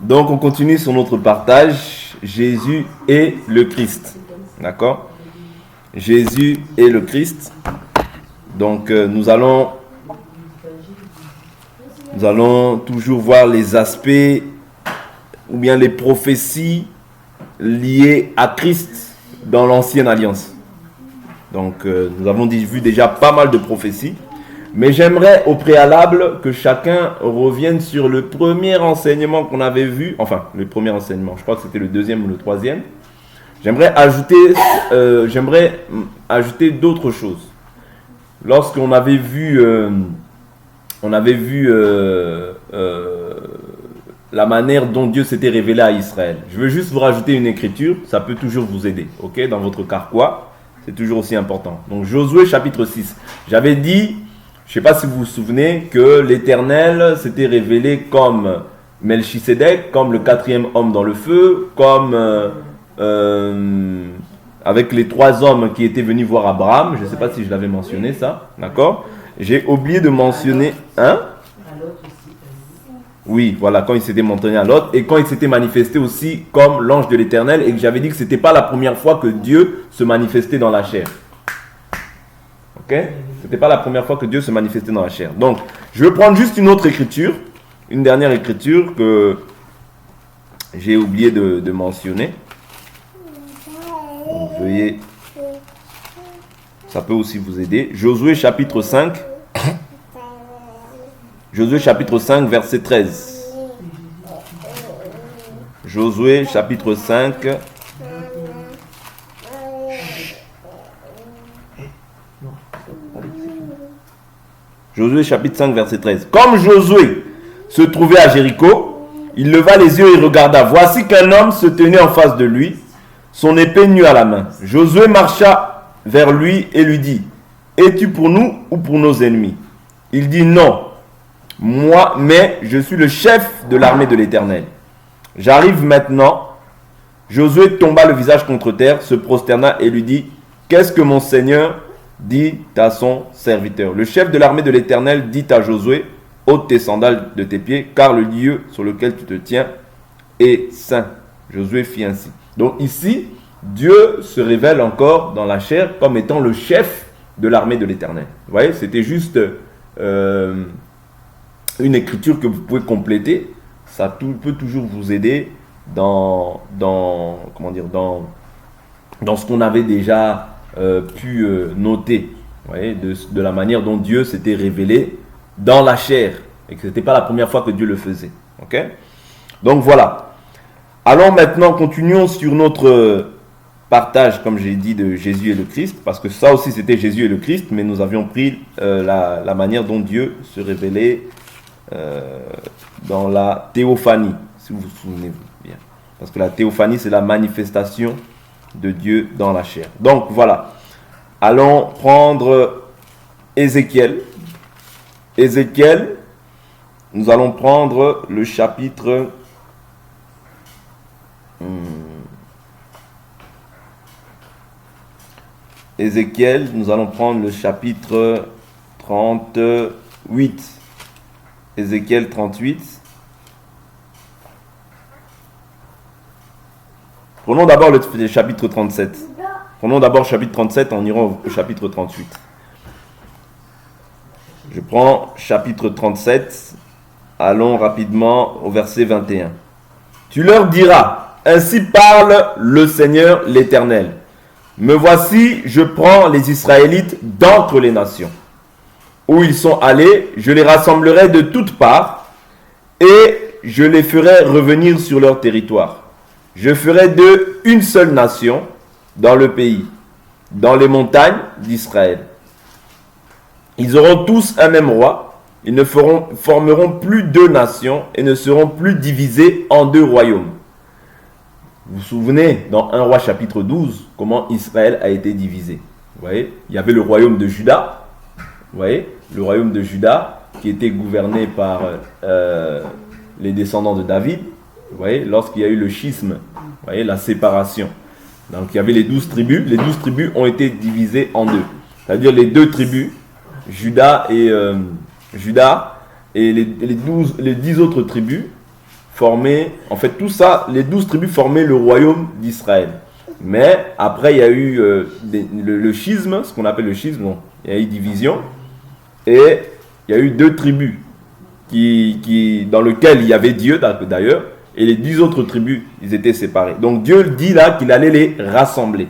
Donc, on continue sur notre partage. Jésus est le Christ. D'accord? Jésus est le Christ. Donc, nous allons toujours voir les aspects ou bien les prophéties liées à Christ dans l'Ancienne Alliance. Donc, nous avons vu déjà pas mal de prophéties. Mais j'aimerais au préalable que chacun revienne sur le premier enseignement qu'on avait vu. Enfin, le premier enseignement, je crois que c'était le deuxième ou le troisième. J'aimerais ajouter d'autres choses. Lorsqu'on avait vu, la manière dont Dieu s'était révélé à Israël. Je veux juste vous rajouter une écriture, ça peut toujours vous aider, ok, dans votre carquois, c'est toujours aussi important. Donc Josué chapitre 6, j'avais dit, je ne sais pas si vous vous souvenez, que l'Éternel s'était révélé comme Melchisédek, comme le quatrième homme dans le feu, comme avec les 3 hommes qui étaient venus voir Abraham. Je ne sais pas si je l'avais mentionné ça, d'accord? J'ai oublié de mentionner oui, voilà, quand il s'était montré à l'autre et quand il s'était manifesté aussi comme l'ange de l'Éternel, et que j'avais dit que ce n'était pas la première fois que Dieu se manifestait dans la chair. Ok? C'était pas la première fois que Dieu se manifestait dans la chair. Donc, je vais prendre juste une autre écriture, une dernière écriture que j'ai oublié de mentionner. Donc, veuillez, ça peut aussi vous aider. Josué chapitre 5. Josué chapitre 5, verset 13. Josué chapitre 5. Josué chapitre 5, verset 13. Comme Josué se trouvait à Jéricho, il leva les yeux et regarda. Voici qu'un homme se tenait en face de lui, son épée nue à la main. Josué marcha vers lui et lui dit, « Es-tu pour nous ou pour nos ennemis ?» Il dit, « Non, moi, mais je suis le chef de l'armée de l'Éternel. J'arrive maintenant. » Josué tomba le visage contre terre, se prosterna et lui dit, « Qu'est-ce que mon Seigneur dit à son serviteur. » Le chef de l'armée de l'Éternel dit à Josué, « Ôte tes sandales de tes pieds, car le lieu sur lequel tu te tiens est saint. » Josué fit ainsi. Donc ici, Dieu se révèle encore dans la chair comme étant le chef de l'armée de l'Éternel. Vous voyez, c'était juste une écriture que vous pouvez compléter. Ça peut toujours vous aider dans ce qu'on avait déjà pu noter, vous voyez, de la manière dont Dieu s'était révélé dans la chair et que ce n'était pas la première fois que Dieu le faisait. Ok? Donc voilà. Allons maintenant, continuons sur notre partage, comme j'ai dit, de Jésus et le Christ, parce que ça aussi c'était Jésus et le Christ, mais nous avions pris la manière dont Dieu se révélait dans la théophanie, si vous vous souvenez bien. Parce que la théophanie, c'est la manifestation de Dieu dans la chair. Donc voilà, allons prendre Ézéchiel. Ézéchiel, nous allons prendre le chapitre Ézéchiel, nous allons prendre le chapitre 38. Ézéchiel 38. Prenons d'abord le chapitre 37. Prenons d'abord le chapitre 37, on ira au chapitre 38. Je prends chapitre 37, allons rapidement au verset 21. Tu leur diras, ainsi parle le Seigneur l'Éternel. Me voici, je prends les Israélites d'entre les nations. Où ils sont allés, je les rassemblerai de toutes parts et je les ferai revenir sur leur territoire. Je ferai d'eux une seule nation dans le pays, dans les montagnes d'Israël. Ils auront tous un même roi, ils ne formeront plus 2 nations et ne seront plus divisés en 2 royaumes. Vous vous souvenez, dans 1 Roi chapitre 12, comment Israël a été divisé. Vous voyez, il y avait le royaume de Juda, vous voyez, le royaume de Juda qui était gouverné par les descendants de David. Vous voyez, lorsqu'il y a eu le schisme, vous voyez, la séparation. Donc il y avait les 12 tribus. Les 12 tribus ont été divisées en 2. C'est-à-dire les 2 tribus, Juda et les 10 autres tribus, formaient, en fait tout ça, les 12 tribus formaient le royaume d'Israël. Mais après il y a eu le schisme, ce qu'on appelle le schisme, bon, il y a eu division, et il y a eu 2 tribus dans lesquelles il y avait Dieu d'ailleurs, et les 10 autres tribus, ils étaient séparés. Donc Dieu dit là qu'il allait les rassembler.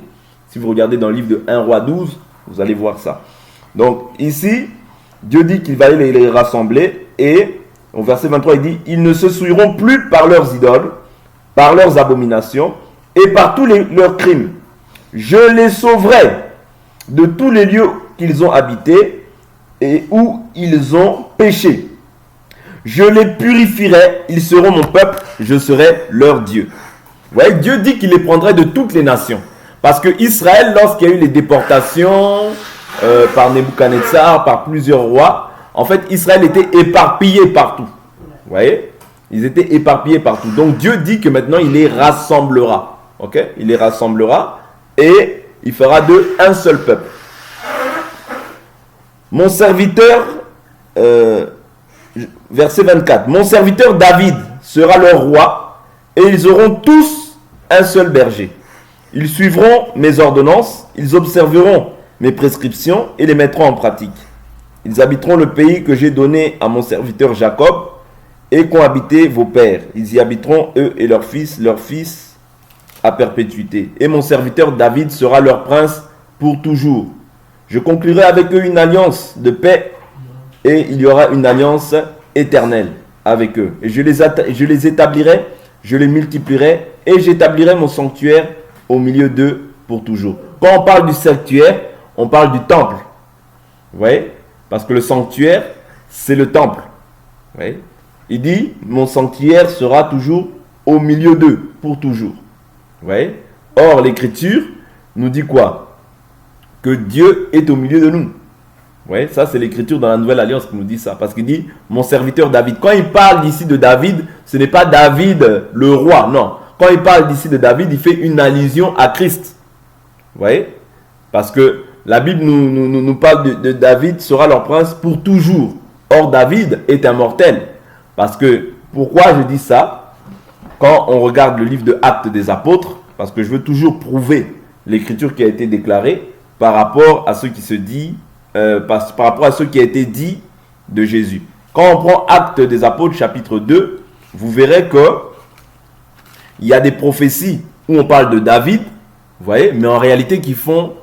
Si vous regardez dans le livre de 1 Roi 12, vous allez voir ça. Donc ici, Dieu dit qu'il va les rassembler, et au verset 23, il dit « Ils ne se souilleront plus par leurs idoles, par leurs abominations, et par tous leurs crimes. Je les sauverai de tous les lieux qu'ils ont habités et où ils ont péché. Je les purifierai, ils seront mon peuple, je serai leur Dieu. » Vous voyez, Dieu dit qu'il les prendrait de toutes les nations. Parce que Israël, lorsqu'il y a eu les déportations par Nebuchadnezzar, par plusieurs rois, en fait, Israël était éparpillé partout. Vous voyez, ils étaient éparpillés partout. Donc Dieu dit que maintenant, il les rassemblera. Ok, il les rassemblera et il fera d'eux un seul peuple. Mon serviteur, verset 24, mon serviteur David sera leur roi et ils auront tous un seul berger. Ils suivront mes ordonnances, ils observeront mes prescriptions et les mettront en pratique. Ils habiteront le pays que j'ai donné à mon serviteur Jacob et qu'ont habité vos pères. Ils y habiteront, eux et leurs fils à perpétuité. Et mon serviteur David sera leur prince pour toujours. Je conclurai avec eux une alliance de paix et il y aura une alliance éternelle avec eux. Et je les établirai, je les multiplierai et j'établirai mon sanctuaire au milieu d'eux pour toujours. Quand on parle du sanctuaire, on parle du temple. Vous voyez? Parce que le sanctuaire, c'est le temple. Vous voyez? Il dit, mon sanctuaire sera toujours au milieu d'eux pour toujours. Vous voyez? Or, l'Écriture nous dit quoi? Que Dieu est au milieu de nous. Vous voyez? Ça, c'est l'Écriture dans la Nouvelle Alliance qui nous dit ça. Parce qu'il dit, mon serviteur David. Quand il parle ici de David, ce n'est pas David le roi, non. Quand il parle d'ici de David, il fait une allusion à Christ. Vous voyez? Parce que la Bible nous parle de David sera leur prince pour toujours. Or, David est immortel. Parce que, pourquoi je dis ça? Quand on regarde le livre de Actes des Apôtres, parce que je veux toujours prouver l'écriture qui a été déclarée par rapport à ce qui se dit, par rapport à ce qui a été dit de Jésus. Quand on prend Actes des Apôtres, chapitre 2, vous verrez que il y a des prophéties où on parle de David, vous voyez, mais en réalité qui font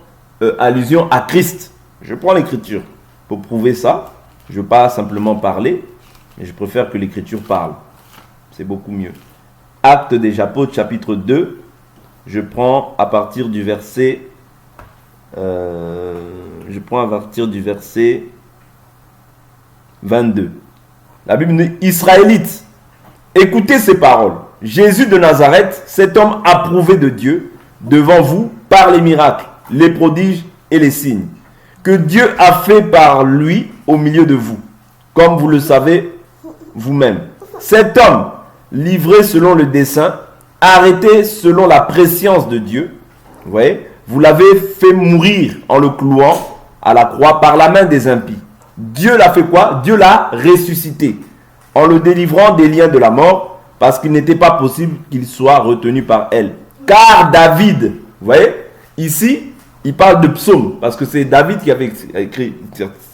allusion à Christ. Je prends l'écriture pour prouver ça. Je ne veux pas simplement parler, mais je préfère que l'écriture parle. C'est beaucoup mieux. Actes des Apôtres, chapitre 2, je prends à partir du verset 22. La Bible dit, Israélites, écoutez ces paroles. Jésus de Nazareth, cet homme approuvé de Dieu, devant vous, par les miracles, les prodiges et les signes, que Dieu a fait par lui au milieu de vous, comme vous le savez vous-même. Cet homme, livré selon le dessein, arrêté selon la prescience de Dieu, vous voyez, vous l'avez fait mourir en le clouant à la croix par la main des impies. Dieu l'a fait quoi? Dieu l'a ressuscité en le délivrant des liens de la mort, parce qu'il n'était pas possible qu'il soit retenu par elle. Car David, vous voyez, ici, il parle de psaumes, parce que c'est David qui avait écrit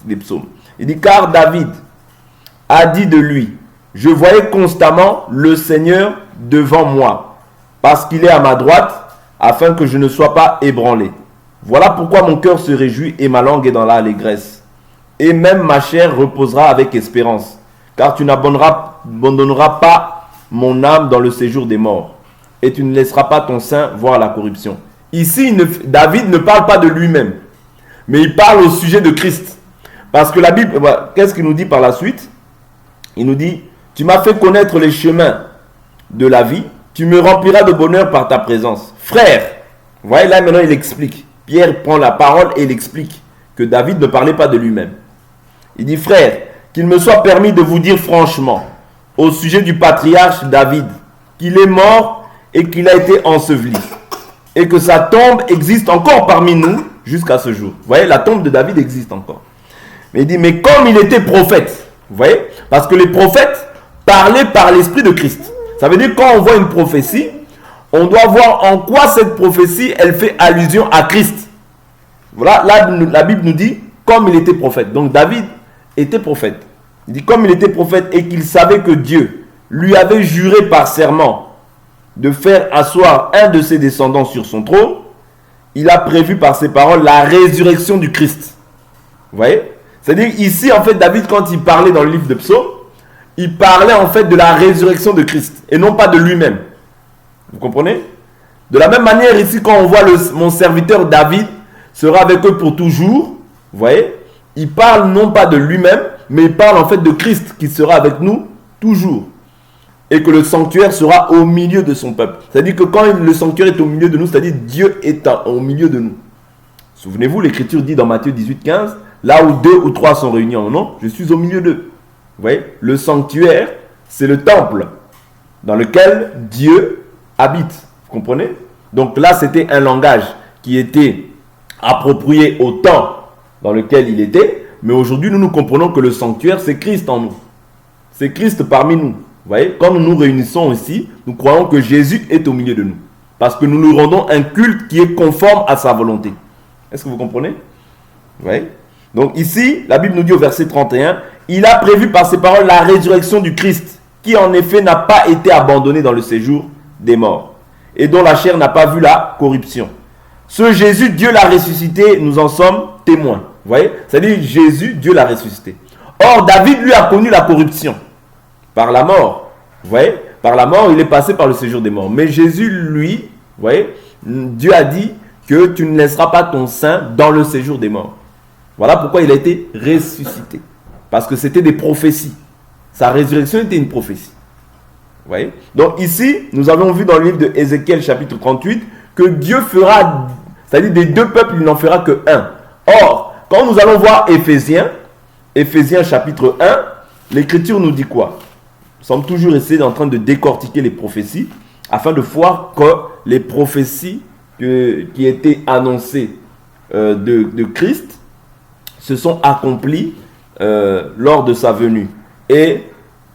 les psaumes. Il dit, car David a dit de lui, je voyais constamment le Seigneur devant moi, parce qu'il est à ma droite, afin que je ne sois pas ébranlé. Voilà pourquoi mon cœur se réjouit et ma langue est dans l'allégresse. Et même ma chair reposera avec espérance, car tu n'abandonneras pas mon âme dans le séjour des morts, et tu ne laisseras pas ton sein voir la corruption. Ici, David ne parle pas de lui-même, mais il parle au sujet de Christ. Parce que la Bible, qu'est-ce qu'il nous dit par la suite? Il nous dit, tu m'as fait connaître les chemins de la vie, tu me rempliras de bonheur par ta présence. Frère, vous voyez là maintenant il explique. Pierre prend la parole et il explique que David ne parlait pas de lui-même. Il dit, frère, qu'il me soit permis de vous dire franchement, au sujet du patriarche David, qu'il est mort et qu'il a été enseveli, et que sa tombe existe encore parmi nous jusqu'à ce jour. Vous voyez, la tombe de David existe encore. Mais il dit, mais comme il était prophète, vous voyez, parce que les prophètes parlaient par l'esprit de Christ. Ça veut dire quand on voit une prophétie, on doit voir en quoi cette prophétie, elle fait allusion à Christ. Voilà, là, la Bible nous dit, comme il était prophète. Donc David était prophète. Il dit, comme il était prophète et qu'il savait que Dieu lui avait juré par serment de faire asseoir un de ses descendants sur son trône, il a prévu par ses paroles la résurrection du Christ. Vous voyez? C'est-à-dire ici, en fait, David, quand il parlait dans le livre de Psaumes, il parlait en fait de la résurrection de Christ et non pas de lui-même. Vous comprenez? De la même manière, ici, quand on voit mon serviteur David sera avec eux pour toujours, vous voyez? Il parle non pas de lui-même, mais il parle en fait de Christ qui sera avec nous toujours. Et que le sanctuaire sera au milieu de son peuple. C'est-à-dire que quand le sanctuaire est au milieu de nous, c'est-à-dire Dieu est au milieu de nous. Souvenez-vous, l'Écriture dit dans Matthieu 18, 15, là où 2 ou 3 sont réunis en mon nom, je suis au milieu d'eux. Vous voyez, le sanctuaire, c'est le temple dans lequel Dieu habite. Vous comprenez? Donc là, c'était un langage qui était approprié au temps dans lequel il était. Mais aujourd'hui, nous comprenons que le sanctuaire, c'est Christ en nous. C'est Christ parmi nous. Vous voyez, quand nous nous réunissons ici, nous croyons que Jésus est au milieu de nous. Parce que nous nous rendons un culte qui est conforme à sa volonté. Est-ce que vous comprenez? Vous voyez? Donc ici, la Bible nous dit au verset 31, il a prévu par ses paroles la résurrection du Christ, qui en effet n'a pas été abandonné dans le séjour des morts, et dont la chair n'a pas vu la corruption. Ce Jésus, Dieu l'a ressuscité, nous en sommes témoins. Vous voyez? C'est-à-dire Jésus, Dieu l'a ressuscité. Or, David, lui, a connu la corruption par la mort. Vous voyez? Par la mort, il est passé par le séjour des morts. Mais Jésus, lui, vous voyez, Dieu a dit que tu ne laisseras pas ton sein dans le séjour des morts. Voilà pourquoi il a été ressuscité. Parce que c'était des prophéties. Sa résurrection était une prophétie. Vous voyez? Donc ici, nous avons vu dans le livre de Ézéchiel chapitre 38 que Dieu fera, c'est-à-dire des deux peuples, il n'en fera que un. Or, quand nous allons voir Éphésiens chapitre 1, l'Écriture nous dit quoi? Nous sommes toujours en train de décortiquer les prophéties afin de voir que les prophéties qui étaient annoncées de Christ se sont accomplies lors de sa venue. Et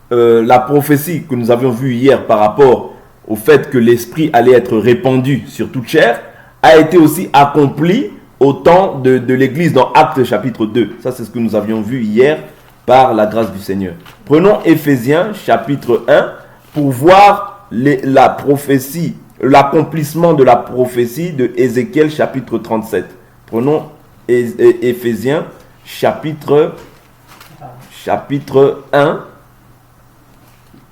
la prophétie que nous avions vue hier par rapport au fait que l'Esprit allait être répandu sur toute chair a été aussi accomplie au temps de l'Église dans Actes chapitre 2. Ça, c'est ce que nous avions vu hier par la grâce du Seigneur. Prenons Éphésiens chapitre 1 pour voir la prophétie, l'accomplissement de la prophétie de Ézéchiel chapitre 37. Prenons Éphésiens chapitre 1,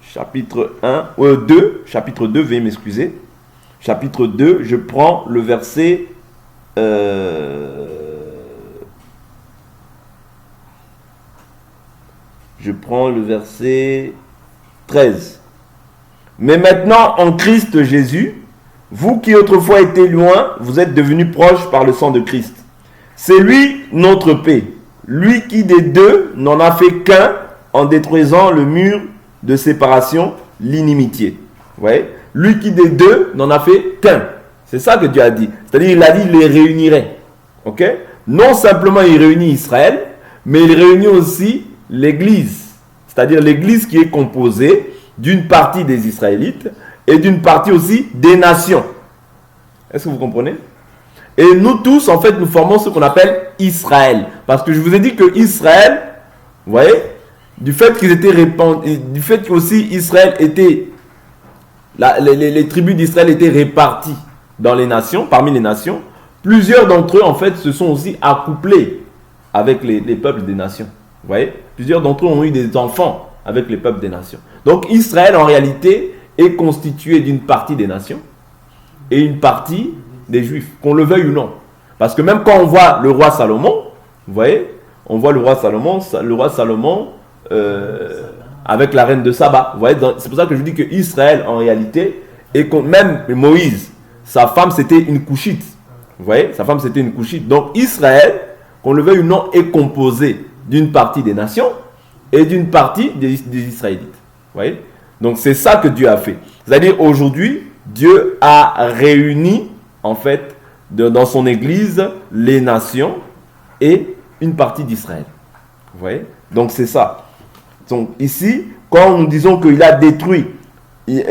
chapitre 2, veuillez m'excuser. Chapitre 2, je prends le verset je prends le verset 13. Mais maintenant, en Christ Jésus, vous qui autrefois étiez loin, vous êtes devenus proches par le sang de Christ. C'est lui notre paix, lui qui des deux n'en a fait qu'un en détruisant le mur de séparation, l'inimitié. Vous voyez? Lui qui des deux n'en a fait qu'un. C'est ça que Dieu a dit. C'est-à-dire, il a dit, il les réunirait. Ok? Non simplement il réunit Israël, mais il réunit aussi l'Église. C'est-à-dire l'Église qui est composée d'une partie des Israélites et d'une partie aussi des nations. Est-ce que vous comprenez? Et nous tous, en fait, nous formons ce qu'on appelle Israël. Parce que je vous ai dit que Israël, vous voyez, du fait qu'ils étaient répandus, du fait qu'aussi Israël était, les tribus d'Israël étaient réparties dans les nations, parmi les nations, plusieurs d'entre eux, en fait, se sont aussi accouplés avec les peuples des nations. Vous voyez? Plusieurs d'entre eux ont eu des enfants avec les peuples des nations. Donc Israël, en réalité, est constitué d'une partie des nations et une partie des Juifs, qu'on le veuille ou non. Parce que même quand on voit le roi Salomon, vous voyez, on voit le roi Salomon avec la reine de Saba. Vous voyez, c'est pour ça que je dis que Israël, en réalité, et même Moïse, sa femme, c'était une Couchite. Vous voyez, sa femme, c'était une Couchite. Donc Israël, qu'on le veuille ou non, est composé d'une partie des nations et d'une partie des Israélites. Vous voyez? Donc c'est ça que Dieu a fait. C'est-à-dire aujourd'hui, Dieu a réuni, en fait, dans son Église, les nations et une partie d'Israël. Vous voyez? Donc c'est ça. Donc ici, quand nous disons qu'il a détruit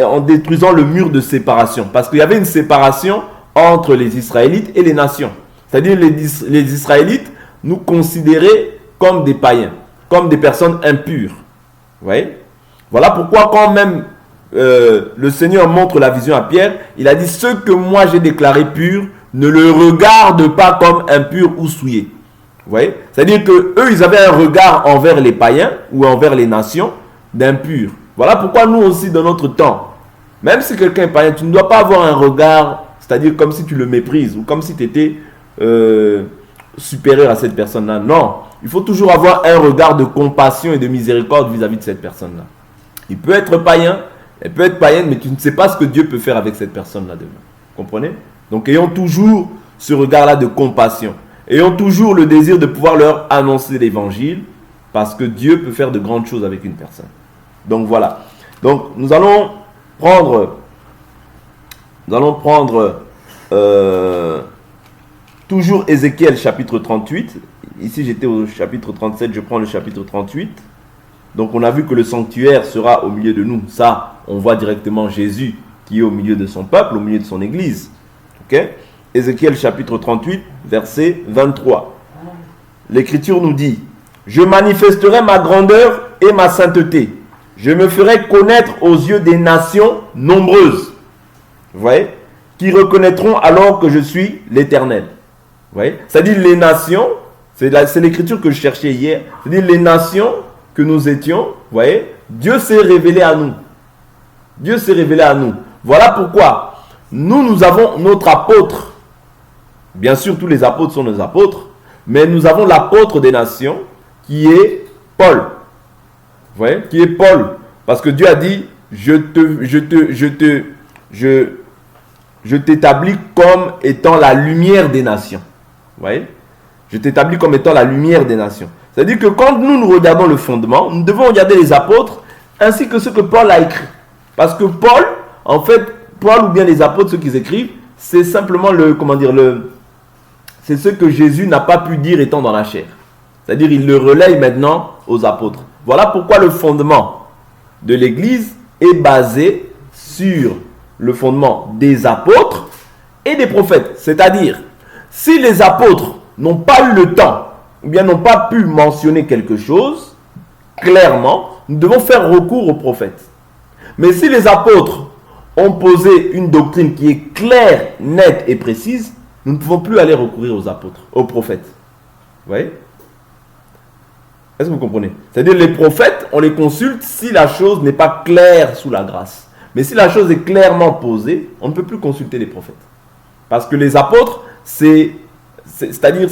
en détruisant le mur de séparation. Parce qu'il y avait une séparation entre les Israélites et les nations. C'est-à-dire les Israélites nous considéraient comme des païens, comme des personnes impures. Vous voyez? Voilà pourquoi quand même le Seigneur montre la vision à Pierre, il a dit: ce que moi j'ai déclaré pur, ne le regarde pas comme impur ou souillé. Vous voyez? C'est-à-dire qu'eux, ils avaient un regard envers les païens ou envers les nations d'impurs. Voilà pourquoi nous aussi, dans notre temps, même si quelqu'un est païen, tu ne dois pas avoir un regard, c'est-à-dire comme si tu le méprises ou comme si tu étais supérieur à cette personne-là. Non, il faut toujours avoir un regard de compassion et de miséricorde vis-à-vis de cette personne-là. Il peut être païen, elle peut être païenne, mais tu ne sais pas ce que Dieu peut faire avec cette personne-là demain. Vous comprenez? Donc ayons toujours ce regard-là de compassion. Ayons toujours le désir de pouvoir leur annoncer l'évangile, parce que Dieu peut faire de grandes choses avec une personne. Donc voilà. Donc nous allons prendre toujours Ézéchiel chapitre 38. Ici j'étais au chapitre 37, je prends le chapitre 38. Donc on a vu que le sanctuaire sera au milieu de nous. Ça, on voit directement Jésus qui est au milieu de son peuple, au milieu de son église. Ok? Ézéchiel chapitre 38, verset 23. L'Écriture nous dit: je manifesterai ma grandeur et ma sainteté. Je me ferai connaître aux yeux des nations nombreuses. Vous voyez? Qui reconnaîtront alors que je suis l'Éternel. Vous voyez? C'est-à-dire les nations, c'est l'Écriture que je cherchais hier. C'est-à-dire les nations que nous étions, vous voyez? Dieu s'est révélé à nous. Dieu s'est révélé à nous. Voilà pourquoi nous avons notre apôtre. Bien sûr, tous les apôtres sont nos apôtres, mais nous avons l'apôtre des nations qui est Paul. Vous voyez? Qui est Paul. Parce que Dieu a dit: je t'établis comme étant la lumière des nations. Vous voyez? Je t'établis comme étant la lumière des nations. C'est-à-dire que quand nous regardons le fondement, nous devons regarder les apôtres ainsi que ce que Paul a écrit. Parce que Paul, en fait, Paul ou bien les apôtres, ceux qui écrivent, c'est simplement c'est ce que Jésus n'a pas pu dire étant dans la chair. C'est-à-dire il le relaye maintenant aux apôtres. Voilà pourquoi le fondement de l'Église est basé sur le fondement des apôtres et des prophètes. C'est-à-dire, si les apôtres n'ont pas eu le temps, ou bien n'ont pas pu mentionner quelque chose, clairement, nous devons faire recours aux prophètes. Mais si les apôtres ont posé une doctrine qui est claire, nette et précise, nous ne pouvons plus aller recourir aux apôtres, aux prophètes. Vous voyez? Est-ce que vous comprenez? C'est-à-dire les prophètes, on les consulte si la chose n'est pas claire sous la grâce. Mais si la chose est clairement posée, on ne peut plus consulter les prophètes. Parce que les apôtres, c'est-à-dire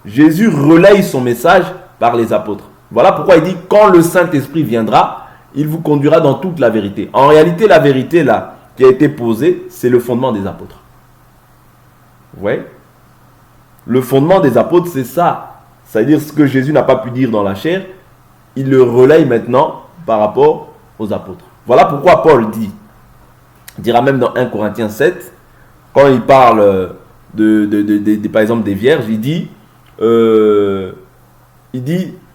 Jésus relaye son message par les apôtres. Voilà pourquoi il dit: quand le Saint-Esprit viendra, il vous conduira dans toute la vérité. En réalité, la vérité là qui a été posée, c'est le fondement des apôtres. Vous voyez? Le fondement des apôtres, c'est ça. C'est-à-dire ce que Jésus n'a pas pu dire dans la chair, il le relaye maintenant par rapport aux apôtres. Voilà pourquoi Paul dira même dans 1 Corinthiens 7, quand il parle par exemple des vierges, il dit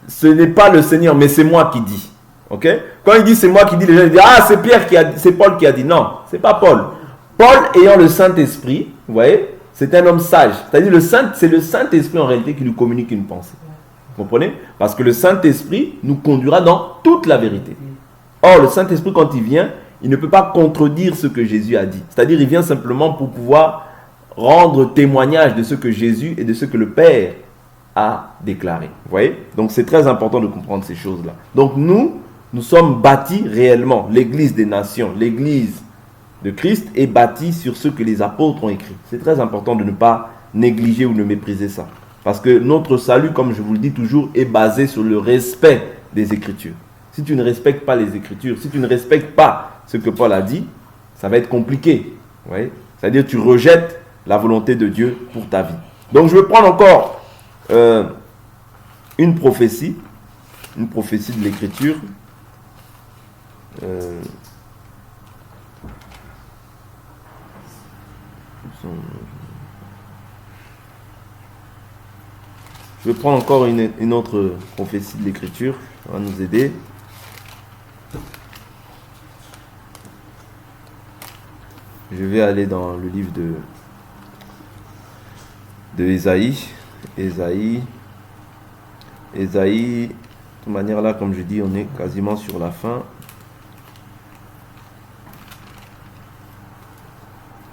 ce n'est pas le Seigneur, mais c'est moi qui dis. Ok? Quand il dit c'est moi qui dis, les gens disent: ah, c'est c'est Paul qui a dit. Non, c'est pas Paul. Paul ayant le Saint-Esprit, vous voyez, c'est un homme sage. C'est-à-dire c'est le Saint-Esprit en réalité qui lui communique une pensée. Vous comprenez? Parce que le Saint-Esprit nous conduira dans toute la vérité. Or, le Saint-Esprit, quand il vient, il ne peut pas contredire ce que Jésus a dit. C'est-à-dire, il vient simplement pour pouvoir rendre témoignage de ce que Jésus et de ce que le Père a déclaré. Vous voyez? Donc, c'est très important de comprendre ces choses-là. Donc, nous sommes bâtis réellement. L'Église des nations, l'Église de Christ est bâtie sur ce que les apôtres ont écrit. C'est très important de ne pas négliger ou de mépriser ça. Parce que notre salut, comme je vous le dis toujours, est basé sur le respect des Écritures. Si tu ne respectes pas les Écritures, si tu ne respectes pas ce que Paul a dit, ça va être compliqué. Vous voyez? C'est-à-dire que tu rejettes la volonté de Dieu pour ta vie. Donc je vais prendre encore une prophétie de l'Écriture. Je vais prendre encore une autre prophétie de l'Écriture. Ça va nous aider. Je vais aller dans le livre de Ésaïe. Ésaïe, de toute manière là, comme je dis, on est quasiment sur la fin.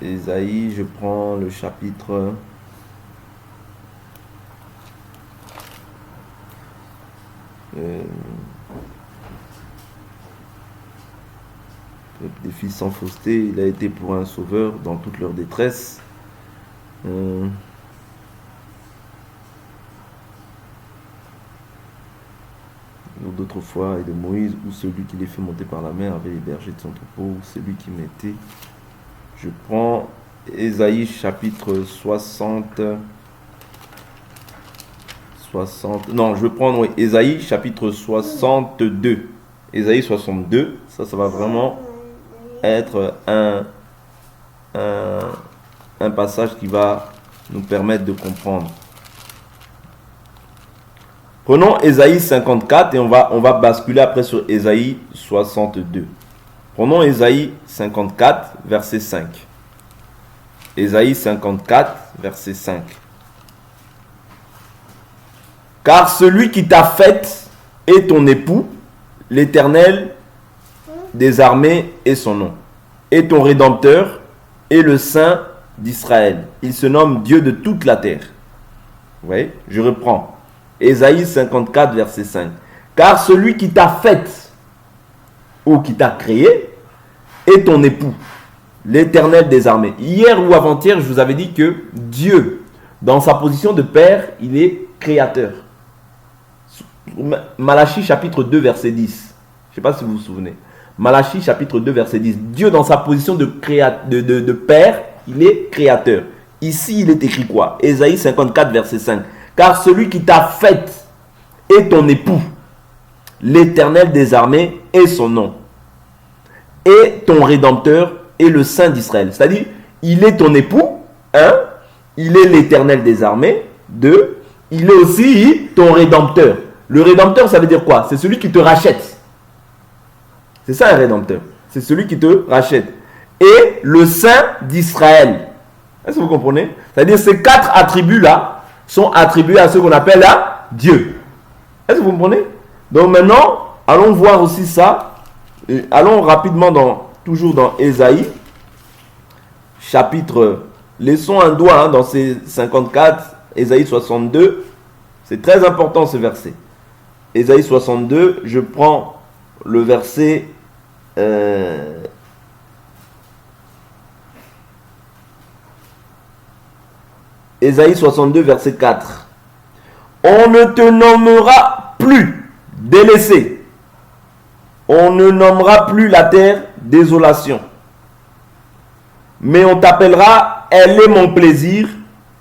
Ésaïe, je prends le chapitre des fils sans fausseté, il a été pour un sauveur dans toute leur détresse. D'autres fois, et de Moïse, ou celui qui les fait monter par la mer avec les bergers de son troupeau, ou celui qui mettait. Je prends Ésaïe chapitre 60. Non, je vais prendre Ésaïe chapitre 62. Ésaïe 62, ça va vraiment être un passage qui va nous permettre de comprendre. Prenons Ésaïe 54 et on va basculer après sur Ésaïe 62. Prenons Ésaïe 54, verset 5. Ésaïe 54, verset 5. Car celui qui t'a faite est ton époux, l'Éternel des armées est son nom, et ton Rédempteur est le Saint d'Israël. Il se nomme Dieu de toute la terre. Vous voyez, je reprends. Ésaïe 54, verset 5. Car celui qui t'a faite ou qui t'a créé est ton époux, l'Éternel des armées. Hier ou avant-hier, je vous avais dit que Dieu, dans sa position de Père, il est créateur. Malachie chapitre 2, verset 10. Je ne sais pas si vous vous souvenez. Malachie chapitre 2, verset 10. Dieu, dans sa position de Père, il est créateur. Ici, il est écrit quoi? Ésaïe 54, verset 5. Car celui qui t'a faite est ton époux, l'Éternel des armées est son nom, et ton Rédempteur est le Saint d'Israël. C'est-à-dire, il est ton époux, 1, il est l'Éternel des armées, 2, il est aussi ton Rédempteur. Le Rédempteur, ça veut dire quoi? C'est celui qui te rachète. C'est ça un Rédempteur. C'est celui qui te rachète. Et le Saint d'Israël. Est-ce que vous comprenez? C'est-à-dire, ces 4 attributs-là sont attribués à ce qu'on appelle là Dieu. Est-ce que vous comprenez? Donc maintenant, allons voir aussi ça. Allons rapidement toujours dans Ésaïe, chapitre, laissons un doigt dans ces 54, Ésaïe 62. C'est très important ce verset. Ésaïe 62, je prends le verset Ésaïe 62, verset 4. On ne te nommera plus délaissé. On ne nommera plus la terre désolation. Mais on t'appellera, elle est mon plaisir,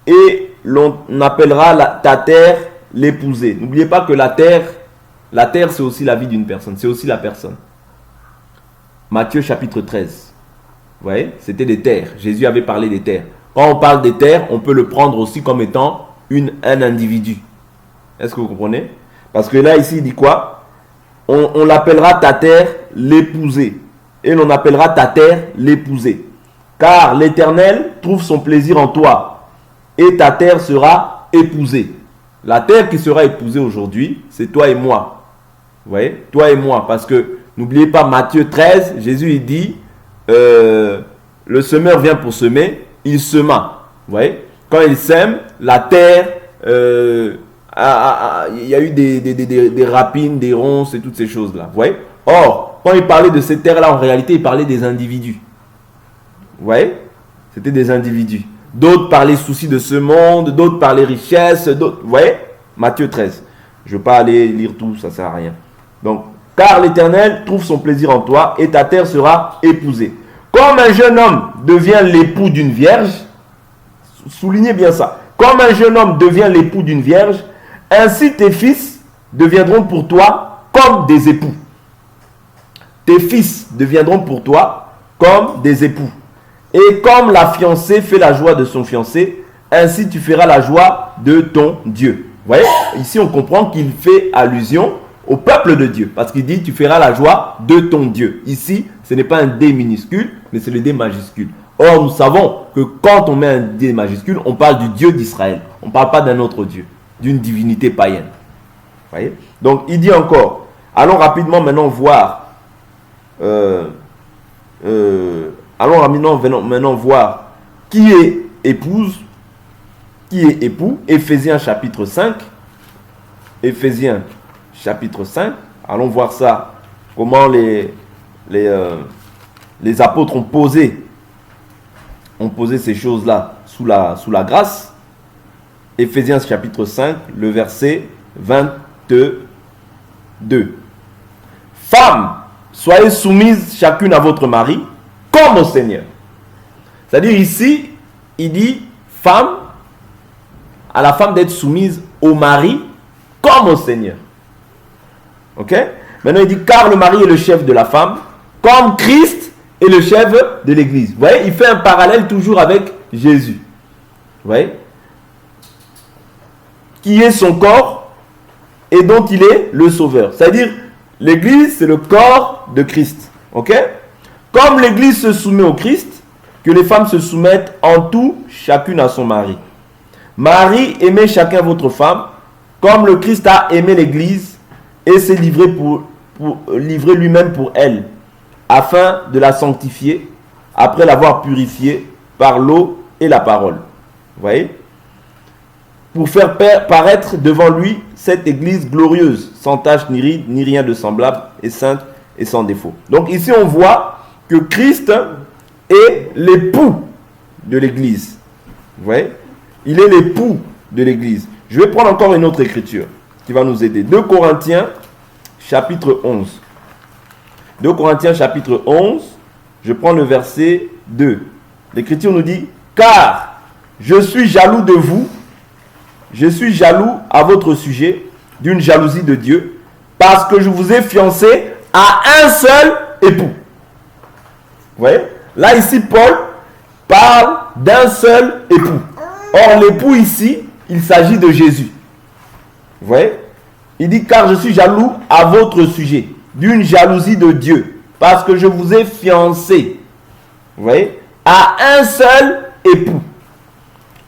et l'on appellera ta terre l'épousée. N'oubliez pas que la terre c'est aussi la vie d'une personne, c'est aussi la personne. Matthieu chapitre 13. Vous voyez, c'était des terres. Jésus avait parlé des terres. Quand on parle des terres, on peut le prendre aussi comme étant un individu. Est-ce que vous comprenez? Parce que là, ici, il dit quoi? On l'appellera ta terre l'épousée. Et l'on appellera ta terre l'épousée. Car l'Éternel trouve son plaisir en toi. Et ta terre sera épousée. La terre qui sera épousée aujourd'hui, c'est toi et moi. Vous voyez? Toi et moi. Parce que, n'oubliez pas, Matthieu 13, Jésus, il dit, le semeur vient pour semer. Il sema. Vous voyez? Quand il sème, la terre, il y a eu des rapines, des ronces et toutes ces choses-là. Vous voyez? Or, quand il parlait de ces terres-là, en réalité, il parlait des individus. Vous voyez? C'était des individus. D'autres parlaient soucis de ce monde, d'autres parlaient richesse, d'autres. Vous voyez? Matthieu 13. Je ne vais pas aller lire tout, ça ne sert à rien. Donc, car l'Éternel trouve son plaisir en toi et ta terre sera épousée. Comme un jeune homme devient l'époux d'une vierge, soulignez bien ça. Comme un jeune homme devient l'époux d'une vierge, ainsi tes fils deviendront pour toi comme des époux. Tes fils deviendront pour toi comme des époux. Et comme la fiancée fait la joie de son fiancé, ainsi tu feras la joie de ton Dieu. Vous voyez, ici on comprend qu'il fait allusion au peuple de Dieu. Parce qu'il dit, tu feras la joie de ton Dieu. Ici, ce n'est pas un D minuscule, mais c'est le D majuscule. Or, nous savons que quand on met un D majuscule, on parle du Dieu d'Israël. On ne parle pas d'un autre Dieu, d'une divinité païenne. Voyez? Donc, il dit encore, allons rapidement maintenant voir, voir qui est épouse, qui est époux. Éphésiens chapitre 5. Éphésiens chapitre 5. Allons voir ça, comment les apôtres ont posé ces choses-là sous la grâce. Éphésiens chapitre 5, le verset 22. Femmes, soyez soumises chacune à votre mari, comme au Seigneur. C'est-à-dire ici, il dit à la femme d'être soumise au mari, comme au Seigneur. Ok? Maintenant, il dit, car le mari est le chef de la femme, comme Christ est le chef de l'Église. Vous voyez, il fait un parallèle toujours avec Jésus. Vous voyez? Qui est son corps et dont il est le sauveur. C'est-à-dire, l'Église, c'est le corps de Christ. Ok? Comme l'Église se soumet au Christ, que les femmes se soumettent en tout, chacune à son mari. Marie, aimez chacun votre femme, comme le Christ a aimé l'Église et s'est livré livrer lui-même pour elle, afin de la sanctifier, après l'avoir purifiée par l'eau et la parole. Vous voyez? Pour faire paraître devant lui cette Église glorieuse, sans tache ni ride, ni rien de semblable, et sainte et sans défaut. Donc ici on voit que Christ est l'époux de l'Église. Vous voyez? Il est l'époux de l'Église. Je vais prendre encore une autre écriture qui va nous aider. 2 Corinthiens chapitre 11. 2 Corinthiens chapitre 11, je prends le verset 2. L'écriture nous dit, car je suis jaloux de vous, je suis jaloux à votre sujet d'une jalousie de Dieu, parce que je vous ai fiancé à un seul époux. Vous voyez? Là ici, Paul parle d'un seul époux. Or, l'époux ici, il s'agit de Jésus. Vous voyez? Il dit, car je suis jaloux à votre sujet, d'une jalousie de Dieu, parce que je vous ai fiancé, vous voyez, à un seul époux,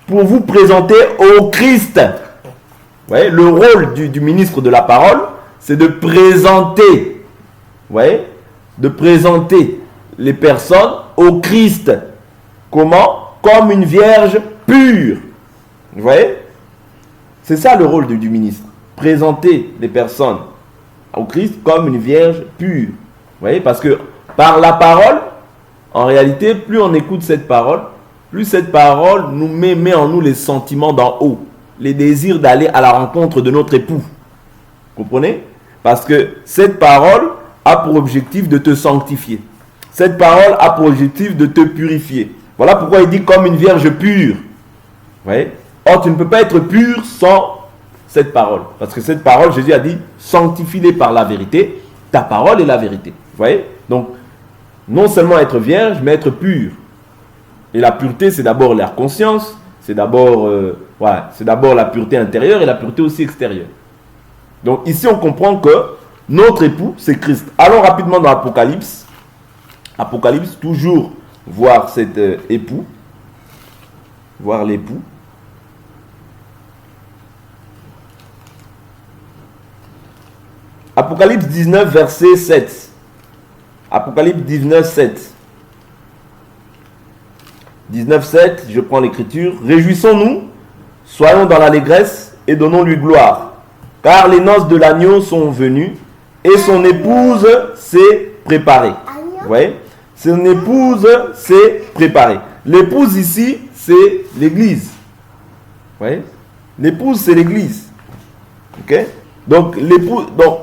pour vous présenter au Christ. Vous voyez, le rôle du ministre de la parole, c'est de présenter, vous voyez, de présenter les personnes au Christ. Comment? Comme une vierge pure. Vous voyez? C'est ça le rôle du ministre. Présenter les personnes au Christ comme une vierge pure. Vous voyez? Parce que par la parole, en réalité, plus on écoute cette parole, plus cette parole nous met en nous les sentiments d'en haut. Les désirs d'aller à la rencontre de notre époux. Vous comprenez? Parce que cette parole a pour objectif de te sanctifier. Cette parole a pour objectif de te purifier. Voilà pourquoi il dit comme une vierge pure. Vous voyez? Or, tu ne peux pas être pur sans cette parole. Parce que cette parole, Jésus a dit, sanctifie-les par la vérité. Ta parole est la vérité. Vous voyez? Donc, non seulement être vierge, mais être pur. Et la pureté, c'est d'abord la conscience. C'est d'abord la pureté intérieure et la pureté aussi extérieure. Donc, ici, on comprend que notre époux, c'est Christ. Allons rapidement dans l'Apocalypse. Apocalypse, toujours voir cet époux. Voir l'époux. Apocalypse 19, verset 7. Apocalypse 19, 7. 19, 7, je prends l'écriture. Réjouissons-nous, soyons dans l'allégresse et donnons-lui gloire. Car les noces de l'agneau sont venues et son épouse s'est préparée. Vous voyez? Son épouse s'est préparée. L'épouse ici, c'est l'église. Vous voyez? L'épouse, c'est l'église. Ok? Donc,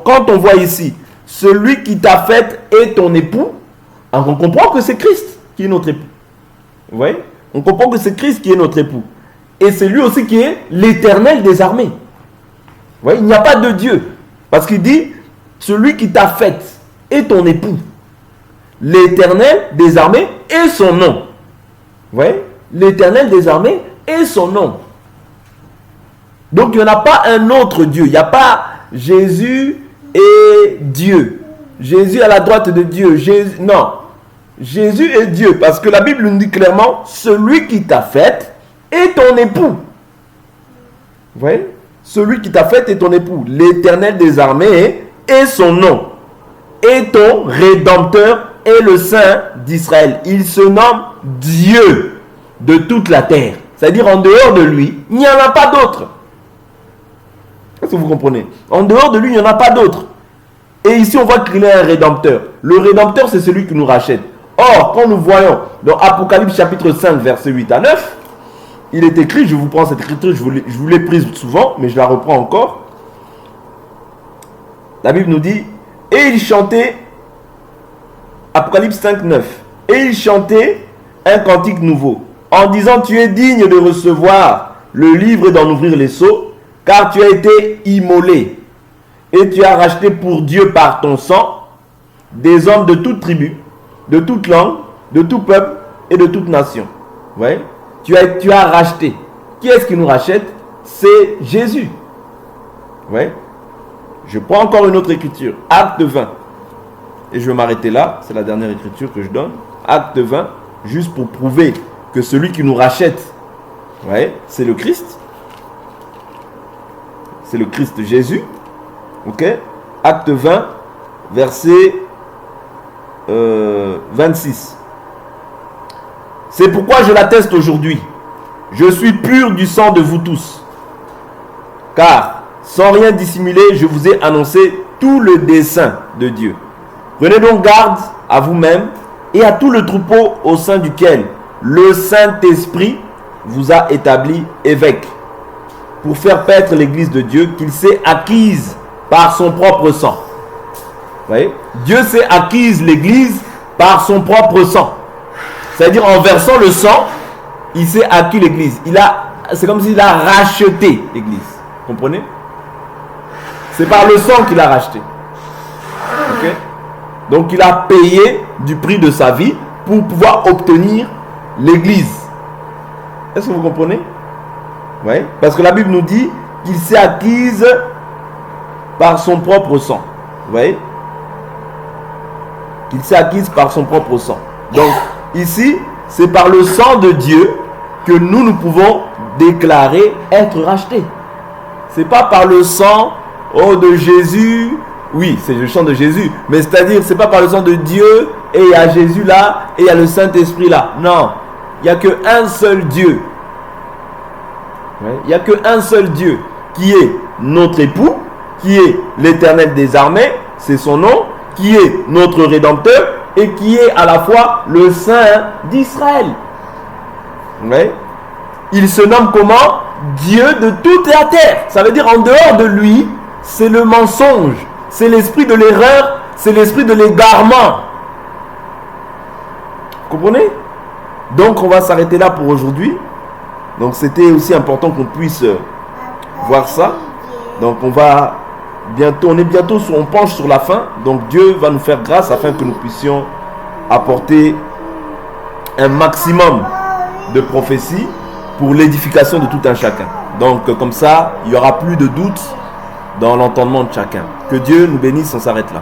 quand on voit ici, celui qui t'a fait est ton époux, on comprend que c'est Christ qui est notre époux. Vous voyez? On comprend que c'est Christ qui est notre époux. Et c'est lui aussi qui est l'Éternel des armées. Vous voyez? Il n'y a pas de Dieu. Parce qu'il dit, celui qui t'a fait est ton époux. L'Éternel des armées est son nom. Vous voyez? L'Éternel des armées est son nom. Donc, il n'y en a pas un autre Dieu. Il n'y a pas Jésus et Dieu. Jésus à la droite de Dieu. Non. Jésus est Dieu. Parce que la Bible nous dit clairement, celui qui t'a fait est ton époux. Vous voyez? Celui qui t'a fait est ton époux. L'Éternel des armées est son nom. Et ton Rédempteur est le Saint d'Israël. Il se nomme Dieu de toute la terre. C'est-à-dire en dehors de lui, il n'y en a pas d'autre. Est-ce que vous comprenez? En dehors de lui, il n'y en a pas d'autre. Et ici, on voit qu'il est un Rédempteur. Le Rédempteur, c'est celui qui nous rachète. Or, quand nous voyons dans Apocalypse chapitre 5, versets 8 à 9, il est écrit, je vous prends cette écriture, je vous l'ai prise souvent, mais je la reprends encore. La Bible nous dit, et il chantait, Apocalypse 5, 9, et il chantait un cantique nouveau, en disant, tu es digne de recevoir le livre et d'en ouvrir les sceaux, car tu as été immolé, et tu as racheté pour Dieu par ton sang, des hommes de toute tribu, de toute langue, de tout peuple et de toute nation. Vous voyez? Tu as racheté. Qui est-ce qui nous rachète? C'est Jésus. Vous voyez? Je prends encore une autre écriture. Acte 20. Et je vais m'arrêter là. C'est la dernière écriture que je donne. Acte 20. Juste pour prouver que celui qui nous rachète, vous voyez, c'est le Christ. C'est le Christ Jésus. Ok? Acte 20, verset 26. C'est pourquoi je l'atteste aujourd'hui. Je suis pur du sang de vous tous. Car, sans rien dissimuler, je vous ai annoncé tout le dessein de Dieu. Prenez donc garde à vous-même et à tout le troupeau au sein duquel le Saint-Esprit vous a établi évêque, pour faire paître l'église de Dieu qu'il s'est acquise par son propre sang. Vous voyez? Dieu s'est acquise l'église par son propre sang. C'est-à-dire en versant le sang, il s'est acquis l'église. C'est comme s'il a racheté l'église. Vous comprenez? C'est par le sang qu'il a racheté. Ok? Donc il a payé du prix de sa vie pour pouvoir obtenir l'église. Est-ce que vous comprenez? Oui. Parce que la Bible nous dit qu'il s'est acquise par son propre sang. Vous voyez? Qu'il s'est acquise par son propre sang. Donc ici, c'est par le sang de Dieu que nous pouvons déclarer être rachetés. C'est pas par le sang de Jésus. Oui, c'est le sang de Jésus. Mais c'est-à-dire, c'est pas par le sang de Dieu et il y a Jésus là et il y a le Saint-Esprit là. Non. Il n'y a qu'un seul Dieu. Il n'y a qu'un seul Dieu qui est notre époux, qui est l'Éternel des armées, c'est son nom, qui est notre Rédempteur et qui est à la fois le Saint d'Israël. Ouais. Il se nomme comment? Dieu de toute la terre. Ça veut dire en dehors de lui, c'est le mensonge, c'est l'esprit de l'erreur, c'est l'esprit de l'égarement. Vous comprenez? Donc on va s'arrêter là pour aujourd'hui. Donc c'était aussi important qu'on puisse voir ça. Donc on penche sur la fin. Donc Dieu va nous faire grâce afin que nous puissions apporter un maximum de prophéties pour l'édification de tout un chacun. Donc comme ça, il n'y aura plus de doute dans l'entendement de chacun. Que Dieu nous bénisse, on s'arrête là.